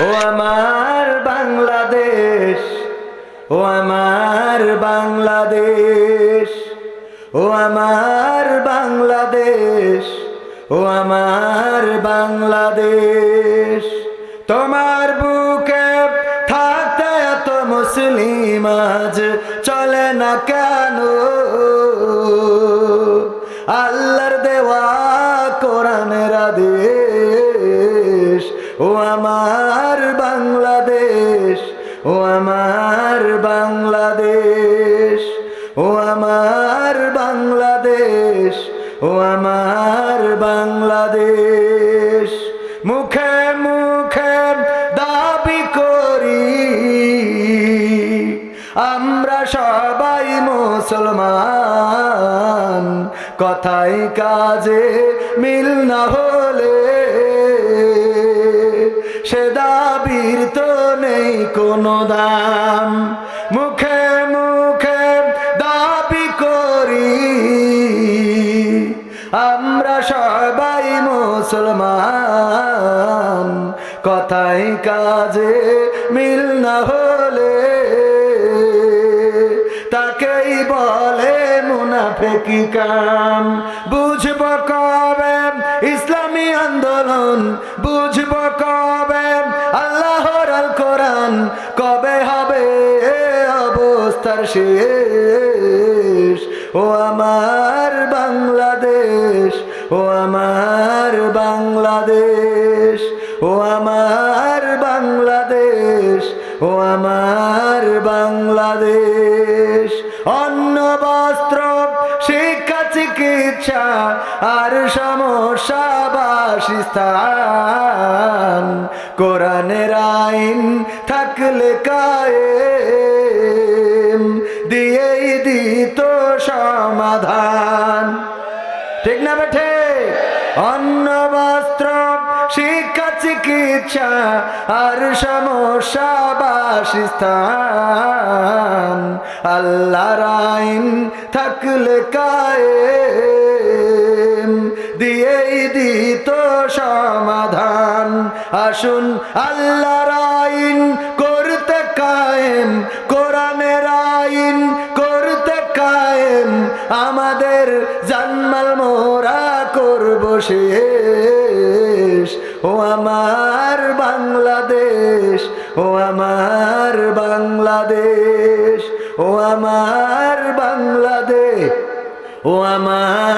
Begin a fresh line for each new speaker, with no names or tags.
ও আমার বাংলাদেশ, ও আমার বাংলাদেশ, ও আমার বাংলাদেশ, ও আমার বাংলাদেশ। তোমার বুকে থাকতে এত মুসলিম আজ চলে না কেন? আল্লাহর দেওয়া কোরআনের আদেশ। ও আমার বাংলাদেশ, ও আমার বাংলাদেশ, ও আমার বাংলাদেশ, ও আমার বাংলাদেশ। মুখে মুখে দাবি করি আমরা সবাই মুসলমান, কথায় কাজে মিল না হলে সে দাবির তো নেই কোনো দাম। মুখে মুখে দাবি করি আমরা সবাই মুসলমান, কথায় কাজে মিল না হলে তাকেই বলে মুনাফিকি কাম। বুঝব কবে ইসলামী আন্দোলন, বুঝব কবে আল্লাহর আল কোরআন, কবে হবে অবস্থার শেষ। ও আমার বাংলাদেশ, ও আমার বাংলাদেশ, ও আমার বাংলাদেশ, ও আমার বাংলাদেশ। অন্ন বস্ত্র শিক্ষা চিকিৎসা আর সমস্যা বাসস্থান, কোরআনের আইন থাকলে কায়েম দিয়েই দিত সমাধান। ঠিক না বেঠে? অন্ন বস্ত্র শিক্ষা চিকিৎসা আর সমস্যা বাসস্থান, আল্লাহর আইন থাকলে কায়েম দিয়েই দিত সমাধান। আসুন আল্লাহর আইন করতে কায়েম, কোরআনের আইন করতে কায়েম, আমাদের জানমাল মোরা করব শেষ। ও আমার বাংলাদেশ, ও আমার বাংলাদেশ, ও আমার বাংলাদেশ, ও আমার